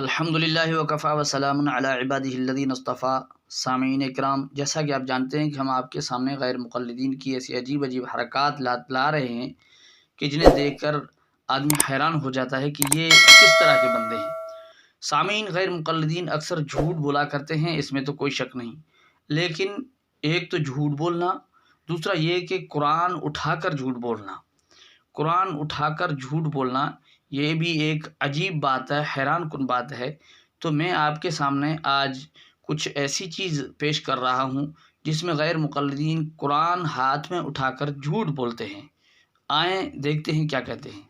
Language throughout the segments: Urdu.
الحمدللہ وکفیٰ وسلام علی عبادہ الذین اصطفیٰ۔ سامعین اکرام، جیسا کہ آپ جانتے ہیں کہ ہم آپ کے سامنے غیر مقلدین کی ایسی عجیب عجیب حرکات لا رہے ہیں کہ جنہیں دیکھ کر آدمی حیران ہو جاتا ہے کہ یہ کس طرح کے بندے ہیں۔ سامعین، غیر مقلدین اکثر جھوٹ بولا کرتے ہیں، اس میں تو کوئی شک نہیں، لیکن ایک تو جھوٹ بولنا، دوسرا یہ کہ قرآن اٹھا کر جھوٹ بولنا۔ قرآن اٹھا کر جھوٹ بولنا یہ بھی ایک عجیب بات ہے، حیران کن بات ہے۔ تو میں آپ کے سامنے آج کچھ ایسی چیز پیش کر رہا ہوں جس میں غیر مقلدین قرآن ہاتھ میں اٹھا کر جھوٹ بولتے ہیں۔ آئیں دیکھتے ہیں کیا کہتے ہیں۔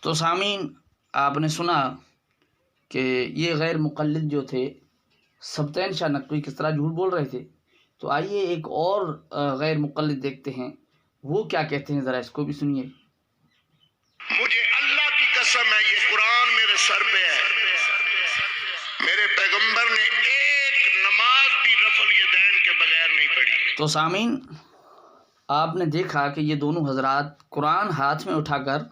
تو سامعین، آپ نے سنا کہ یہ غیر مقلد جو تھے سبطین شاہ نقوی کس طرح جھوٹ بول رہے تھے۔ تو آئیے ایک اور غیر مقلد دیکھتے ہیں، وہ کیا کہتے ہیں، ذرا اس کو بھی سنیے۔ مجھے اللہ کی قسم ہے، یہ قرآن میرے سر پہ ہے، میرے پیغمبر نے ایک نماز بھی رفع الیدین کے بغیر نہیں پڑھی۔ تو سامعین، آپ نے دیکھا کہ یہ دونوں حضرات قرآن ہاتھ میں اٹھا کر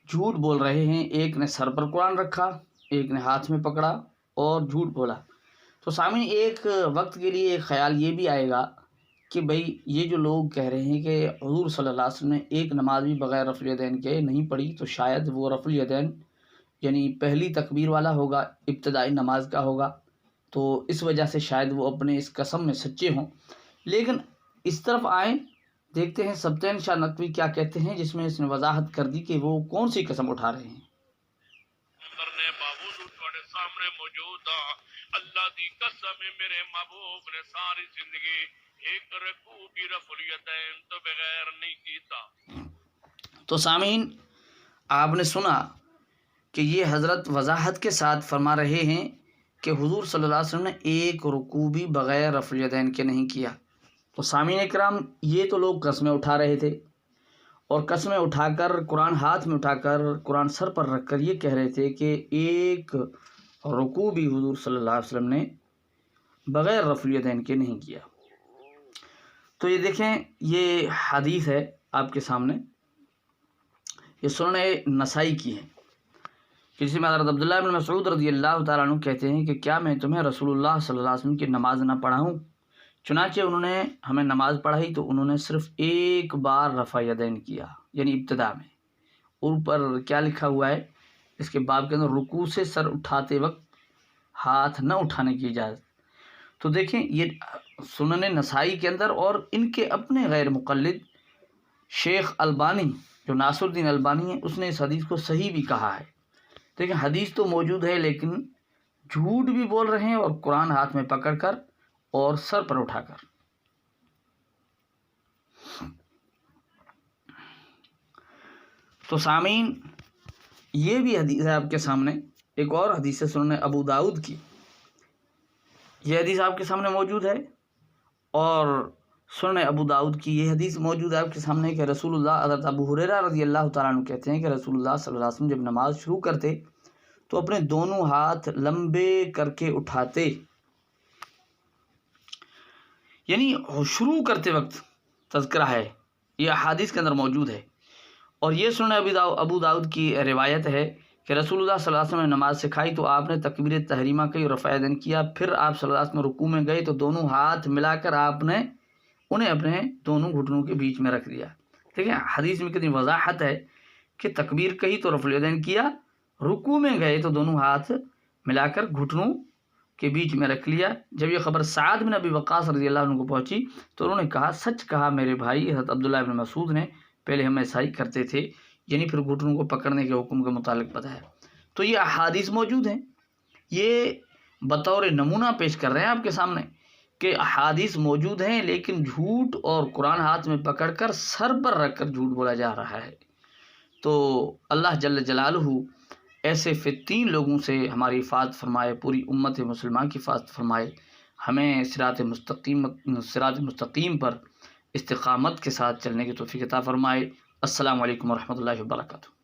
جھوٹ بول رہے ہیں۔ ایک نے سر پر قرآن رکھا، ایک نے ہاتھ میں پکڑا اور جھوٹ بولا۔ تو سامعین، ایک وقت کے لیے ایک خیال یہ بھی آئے گا کہ بھئی یہ جو لوگ کہہ رہے ہیں کہ حضور صلی اللہ علیہ وسلم نے ایک نماز بھی بغیر رفع الیدین کے نہیں پڑھی، تو شاید وہ رفع الیدین یعنی پہلی تکبیر والا ہوگا، ابتدائی نماز کا ہوگا، تو اس وجہ سے شاید وہ اپنے اس قسم میں سچے ہوں۔ لیکن اس طرف آئیں، دیکھتے ہیں سبطین شاہ نقوی کیا کہتے ہیں، جس میں اس نے وضاحت کر دی کہ وہ کون سی قسم اٹھا رہے ہیں۔ سامنے موجود اللہ دی قسم میرے محبوب نے ساری زندگی ایک رکوع بھی رفع الیدین تو بغیر نہیں کیتا۔ تو سامعین، آپ نے سنا کہ یہ حضرت وضاحت کے ساتھ فرما رہے ہیں کہ حضور صلی اللہ علیہ وسلم نے ایک رکوع بھی بغیر رفع الیدین کے نہیں کیا۔ تو سامعین اکرام، یہ تو لوگ قسمیں اٹھا رہے تھے، اور قسمیں اٹھا کر قرآن ہاتھ میں اٹھا کر قرآن سر پر رکھ کر یہ کہہ رہے تھے کہ ایک رکوع بھی حضور صلی اللہ علیہ وسلم نے بغیر رفع الیدین کے نہیں کیا۔ تو یہ دیکھیں، یہ حدیث ہے آپ کے سامنے، یہ سنن نسائی کی ہے، جس میں حضرت عبداللہ بن مسعود رضی اللہ تعالیٰ عنہ کہتے ہیں کہ کیا میں تمہیں رسول اللہ صلی اللہ علیہ وسلم کی نماز نہ پڑھاؤں؟ چنانچہ انہوں نے ہمیں نماز پڑھائی تو انہوں نے صرف ایک بار رفع یدین کیا، یعنی ابتدا میں۔ اوپر کیا لکھا ہوا ہے اس کے باب کے اندر، رکوع سے سر اٹھاتے وقت ہاتھ نہ اٹھانے کی اجازت۔ تو دیکھیں، یہ سنن نسائی کے اندر، اور ان کے اپنے غیر مقلد شیخ البانی جو ناصر الدین البانی ہیں، اس نے اس حدیث کو صحیح بھی کہا ہے۔ دیکھیں، حدیث تو موجود ہے لیکن جھوٹ بھی بول رہے ہیں، اور قرآن ہاتھ میں پکڑ کر اور سر پر اٹھا کر۔ تو سامعین، یہ بھی حدیث ہے آپ کے سامنے، ایک اور حدیث ہے سنن ابو داؤد کی، یہ حدیث آپ کے سامنے موجود ہے، اور سنن ابو داؤد کی یہ حدیث موجود ہے آپ کے سامنے کہ رسول اللہ، حضرت ابو ہریرہ رضی اللہ تعالیٰ عنہ کہتے ہیں کہ رسول اللہ صلی اللہ علیہ وسلم جب نماز شروع کرتے تو اپنے دونوں ہاتھ لمبے کر کے اٹھاتے، یعنی شروع کرتے وقت تذکرہ ہے، یہ احادیث کے اندر موجود ہے۔ اور یہ سنن ابو داؤد کی روایت ہے کہ رسول اللہ صلی اللہ علیہ وسلم نے نماز سکھائی تو آپ نے تکبیر تحریمہ کی اور رفع یدین کیا، پھر آپ صلی اللہ علیہ وسلم رکوع میں گئے تو دونوں ہاتھ ملا کر آپ نے انہیں اپنے دونوں گھٹنوں کے بیچ میں رکھ دیا۔ ٹھیک ہے، حدیث میں کتنی وضاحت ہے کہ تکبیر کہی تو رفع الیدین کیا، رکوع میں گئے تو دونوں ہاتھ ملا کر گھٹنوں کے بیچ میں رکھ لیا۔ جب یہ خبر سعد بن ابی وقاص رضی اللہ عنہ کو پہنچی تو انہوں نے کہا، سچ کہا میرے بھائی حضرت عبداللہ بن مسعود نے، پہلے ہم ایسا ہی کرتے تھے، یعنی پھر گھٹنوں کو پکڑنے کے حکم کے متعلق بتایا۔ تو یہ احادیث موجود ہیں، یہ بطور نمونہ پیش کر رہے ہیں آپ کے سامنے کہ احادیث موجود ہیں، لیکن جھوٹ اور قرآن ہاتھ میں پکڑ کر سر پر رکھ کر جھوٹ بولا جا رہا ہے۔ تو اللہ جل جلالہ ایسے فتین لوگوں سے ہماری حفاظت فرمائے، پوری امت مسلمہ کی حفاظت فرمائے، ہمیں صراط مستقیم پر استقامت کے ساتھ چلنے کی توفیق عطا فرمائے۔ السلام علیکم ورحمۃ اللہ وبرکاتہ۔